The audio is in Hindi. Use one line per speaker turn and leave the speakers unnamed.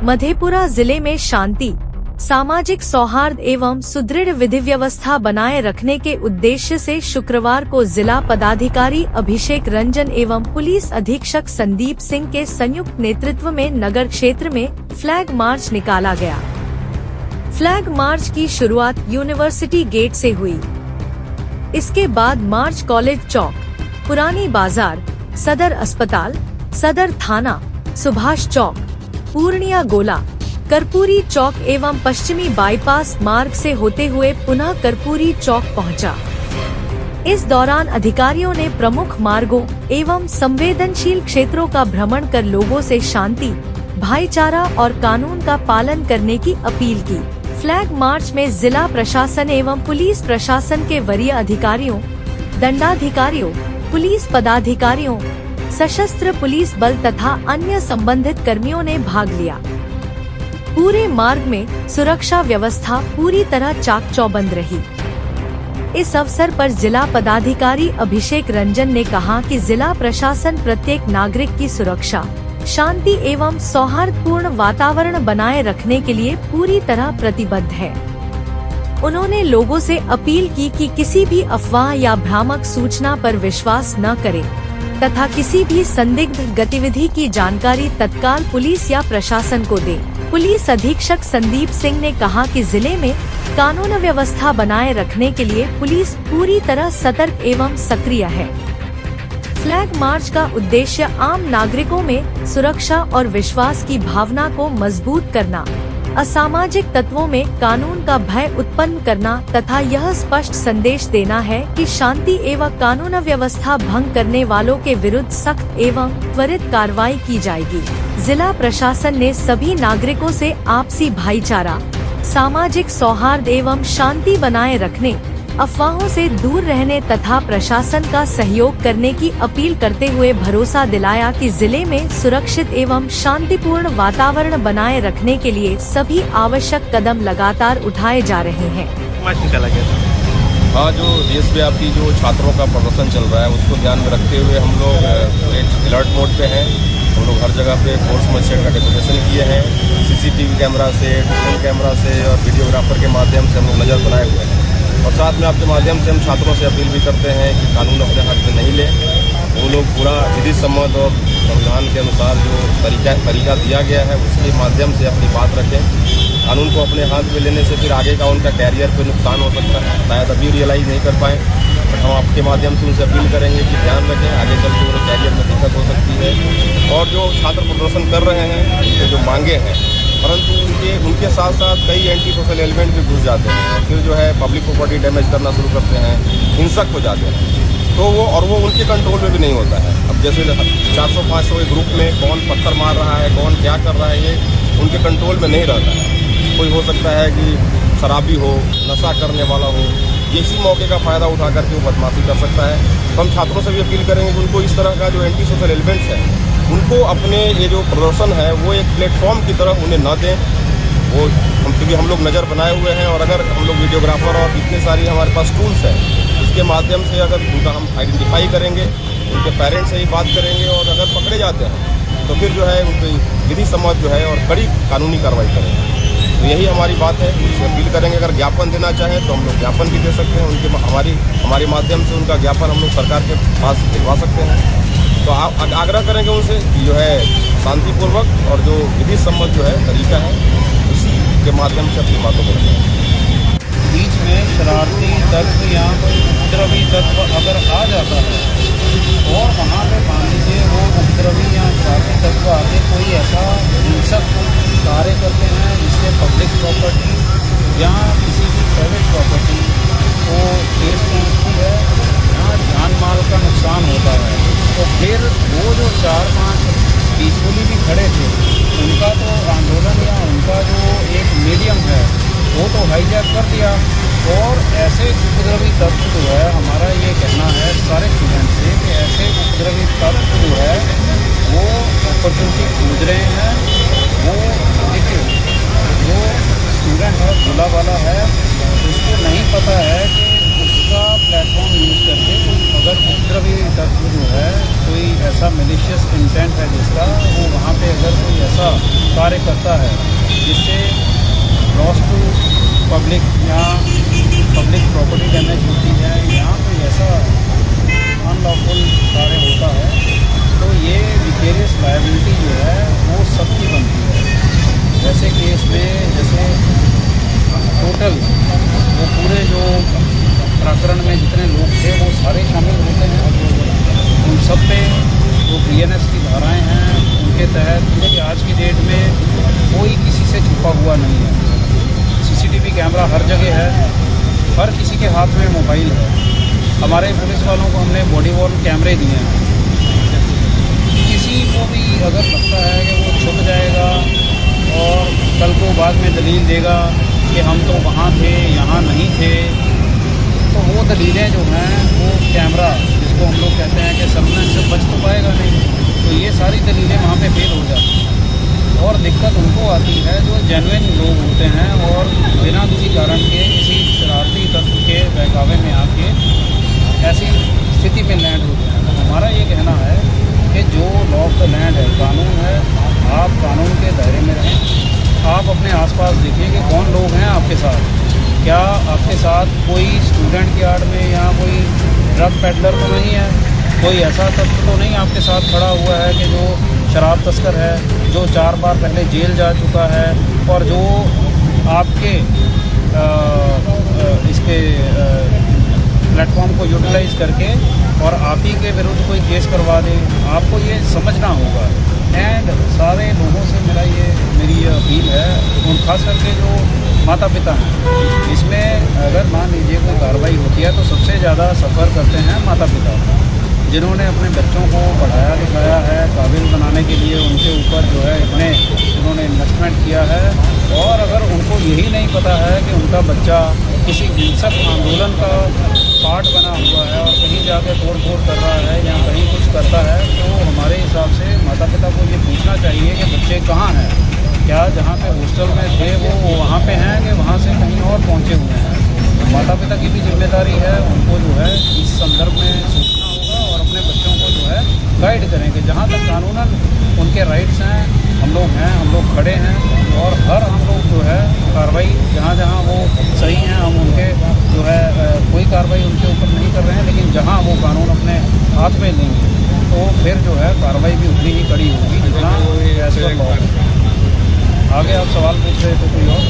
मधेपुरा जिले में शांति, सामाजिक सौहार्द एवं सुदृढ़ विधि व्यवस्था बनाए रखने के उद्देश्य से शुक्रवार को जिला पदाधिकारी अभिषेक रंजन एवं पुलिस अधीक्षक संदीप सिंह के संयुक्त नेतृत्व में नगर क्षेत्र में फ्लैग मार्च निकाला गया। फ्लैग मार्च की शुरुआत यूनिवर्सिटी गेट से हुई। इसके बाद मार्च कॉलेज चौक, पुरानी बाजार, सदर अस्पताल, सदर थाना, सुभाष चौक, पूर्णिया गोला, कर्पूरी चौक एवं पश्चिमी बाईपास मार्ग से होते हुए पुनः कर्पूरी चौक पहुंचा। इस दौरान अधिकारियों ने प्रमुख मार्गों एवं संवेदनशील क्षेत्रों का भ्रमण कर लोगों से शांति, भाईचारा और कानून का पालन करने की अपील की। फ्लैग मार्च में जिला प्रशासन एवं पुलिस प्रशासन के वरीय अधिकारियों, दंडाधिकारियों, पुलिस पदाधिकारियों, सशस्त्र पुलिस बल तथा अन्य संबंधित कर्मियों ने भाग लिया। पूरे मार्ग में सुरक्षा व्यवस्था पूरी तरह चाक चौबंद रही। इस अवसर पर जिला पदाधिकारी अभिषेक रंजन ने कहा कि जिला प्रशासन प्रत्येक नागरिक की सुरक्षा, शांति एवं सौहार्दपूर्ण वातावरण बनाए रखने के लिए पूरी तरह प्रतिबद्ध है। उन्होंने लोगों से अपील की कि किसी भी अफवाह या भ्रामक सूचना पर विश्वास न करें तथा किसी भी संदिग्ध गतिविधि की जानकारी तत्काल पुलिस या प्रशासन को दें। पुलिस अधीक्षक संदीप सिंह ने कहा कि जिले में कानून व्यवस्था बनाए रखने के लिए पुलिस पूरी तरह सतर्क एवं सक्रिय है। फ्लैग मार्च का उद्देश्य आम नागरिकों में सुरक्षा और विश्वास की भावना को मजबूत करना, असामाजिक तत्वों में कानून का भय उत्पन्न करना तथा यह स्पष्ट संदेश देना है कि शांति एवं कानून व्यवस्था भंग करने वालों के विरुद्ध सख्त एवं त्वरित कार्रवाई की जाएगी। जिला प्रशासन ने सभी नागरिकों से आपसी भाईचारा, सामाजिक सौहार्द एवं शांति बनाए रखने, अफवाहों से दूर रहने तथा प्रशासन का सहयोग करने की अपील करते हुए भरोसा दिलाया कि जिले में सुरक्षित एवं शांतिपूर्ण वातावरण बनाए रखने के लिए सभी आवश्यक कदम लगातार उठाए जा रहे हैं।
हाँ, जो देशव्यापी जो छात्रों का प्रदर्शन चल रहा है उसको ध्यान में रखते हुए हम लोग अलर्ट मोड पे हैं। हम लोग हर जगह पे फोर्स मजिस्ट्रेट का डेपुटेशन किए हैं। CCTV कैमरा से, ड्रोन कैमरा से और वीडियोग्राफर के माध्यम से हम लोग नज़र बनाए हुए हैं। और साथ में आपके माध्यम से हम छात्रों से अपील भी करते हैं कि कानून अपने हाथ में नहीं ले। वो लोग पूरा विधि सम्मत और संविधान के अनुसार जो तरीका दिया गया है उसके माध्यम से अपनी बात रखें। कानून को अपने हाथ में लेने से फिर आगे का उनका कैरियर पे नुकसान हो सकता है। शायद अभी रियलाइज़ नहीं कर पाएँ, बट हम आपके माध्यम से उनसे अपील करेंगे कि ध्यान रखें, आगे चल के उन्हें कैरियर में दिक्कत हो सकती है। और जो छात्र प्रदर्शन कर रहे हैं उनके जो मांगे हैं, परंतु उनके साथ साथ कई एंटी सोशल एलिमेंट भी घुस जाते हैं और फिर जो है पब्लिक प्रॉपर्टी डैमेज करना शुरू करते हैं, हिंसक हो जाते हैं। तो वो उनके कंट्रोल में भी नहीं होता है। अब जैसे 400-500 के ग्रुप में कौन पत्थर मार रहा है, कौन क्या कर रहा है, ये उनके कंट्रोल में नहीं रहता है। कोई हो सकता है कि शराबी हो, नशा करने वाला हो, इसी मौके का फ़ायदा उठा करके वो बदमाशी कर सकता है। तो हम छात्रों से भी अपील करेंगे कि उनको इस तरह का जो एंटी सोशल एलिमेंट्स है उनको अपने ये जो प्रदर्शन है वो एक प्लेटफॉर्म की तरह उन्हें न दें। वो क्योंकि हम लोग नज़र बनाए हुए हैं और अगर हम लोग वीडियोग्राफर और इतने सारी हमारे पास टूल्स हैं, इसके माध्यम से अगर उनका हम आइडेंटिफाई करेंगे, उनके पेरेंट्स से ही बात करेंगे और अगर पकड़े जाते हैं तो फिर जो है उनकी विधि सम्मत जो है और कड़ी कानूनी कार्रवाई करेंगे। तो यही हमारी बात है। उससे अपील करेंगे अगर ज्ञापन देना चाहें तो हम लोग ज्ञापन भी दे सकते हैं। उनके हमारे माध्यम से उनका ज्ञापन हम लोग सरकार के पास दिलवा सकते हैं। तो आप आग्रह करेंगे उनसे कि जो है शांतिपूर्वक और जो विधि सम्मत जो है तरीका है उसी के माध्यम से अपनी बातों को रखें।
बीच में शरारती तत्व या कोई उपद्रवी तत्व अगर आ जाता है और वहाँ पे मान लीजिए वो उपद्रवी या शरारती तत्व आगे कोई ऐसा हिंसक कार्य करते हैं जिससे पब्लिक प्रॉपर्टी या किसी भी प्राइवेट प्रॉपर्टी को ठेस पहुँचती है या जान माल का नुकसान होता है, तो फिर वो जो 4-5 पीसफुली भी खड़े थे उनका तो आंदोलन या उनका जो एक मीडियम है वो तो हाईजैक कर दिया। और ऐसे उपद्रवी तत्व जो है, हमारा ये कहना है सारे स्टूडेंट से कि ऐसे उपद्रवी तत्व जो है वो अपॉर्चुनिटी खोज रहे हैं। वो देखिए, जो स्टूडेंट है भोला वाला है, उसको नहीं पता है कि उसका प्लेटफॉर्म यूज़ करके अगर उपद्रवी तत्व जो है, कोई ऐसा मिलिशियस इंटेंट है जिसका, वो वहाँ पे अगर कोई ऐसा कार्य करता है जिससे लॉस टू पब्लिक या पब्लिक प्रॉपर्टी डैमेज होती है या कोई ऐसा अनलॉफुल कार्य होता है, तो ये विकेरियस लायबिलिटी जो है वो सबकी बनती है। वैसे केस में जैसे टोटल वो पूरे जो प्रकरण में जितने लोग थे वो सारे शामिल होते हैं। उन सब पे जो BNS की धाराएं हैं उनके तहत, क्योंकि आज की डेट में कोई किसी से छुपा हुआ नहीं है। CCTV कैमरा हर जगह है, हर किसी के हाथ में मोबाइल है। हमारे पुलिस वालों को हमने बॉडी वॉर्न कैमरे दिए हैं। किसी को भी अगर लगता है कि वो छुप जाएगा और कल को बाद में दलील देगा कि हम तो वहाँ थे यहाँ नहीं थे, तो वो दलीलें जो हैं वो कैमरा, जिसको हम लोग कहते हैं कि सर्विलेंस से बच तो पाएगा नहीं, तो ये सारी दलीलें वहाँ पे फेल हो जाती हैं। और दिक्कत उनको आती है जो जेन्युइन लोग होते हैं और बिना किसी कारण के किसी शरारती तत्व के बहकावे में आके ऐसी स्थिति में लैंड होते हैं। तो हमारा ये कहना है कि जो लॉ ऑफ द लैंड है, कानून है, आप कानून के दायरे में रहें। आप अपने आसपास देखिए कि कौन लोग हैं आपके साथ। क्या आपके साथ कोई स्टूडेंट की आड़ में या कोई ड्रग पेडलर तो नहीं है, कोई ऐसा तत्व तो नहीं आपके साथ खड़ा हुआ है कि जो शराब तस्कर है, जो 4 बार पहले जेल जा चुका है और जो आपके इसके प्लेटफॉर्म को यूटिलाइज करके और आप ही के विरुद्ध कोई केस करवा दे। आपको ये समझना होगा। एंड सारे लोगों से मेरी ये अपील है, और ख़ास करके जो माता पिता हैं, इसमें अगर मान लीजिए कोई कार्रवाई होती है तो सबसे ज़्यादा सफ़र करते हैं माता पिता, जिन्होंने अपने बच्चों को पढ़ाया लिखाया है, काबिल बनाने के लिए उनके ऊपर जो है इतने उन्होंने इन्वेस्टमेंट किया है। और अगर उनको यही नहीं पता है कि उनका बच्चा किसी हिंसक आंदोलन का पार्ट बना हुआ है और कहीं जाके तोड़-फोड़ कर रहा है या कहीं कुछ करता है, तो हमारे हिसाब से माता पिता को ये पूछना चाहिए कि बच्चे कहाँ हैं, क्या जहाँ पे हॉस्टल में थे वो वहाँ पे हैं कि वहाँ से कहीं और पहुँचे हुए हैं। तो माता पिता की भी जिम्मेदारी है, उनको जो है इस संदर्भ में सोचना होगा और अपने बच्चों को जो है गाइड करें कि जहाँ तक कानूनन उनके राइट्स हैं, हम लोग खड़े हैं और हर हम लोग जो है कार्रवाई जहाँ जहाँ वो सही हैं हम उनके जो है कोई कार्रवाई उनके ऊपर नहीं कर रहे हैं, लेकिन जहाँ वो कानून अपने हाथ में लेंगे तो फिर जो है कार्रवाई भी उतनी ही कड़ी होगी जितना एज पर लॉ। आगे आप सवाल पूछ रहे थे कोई और?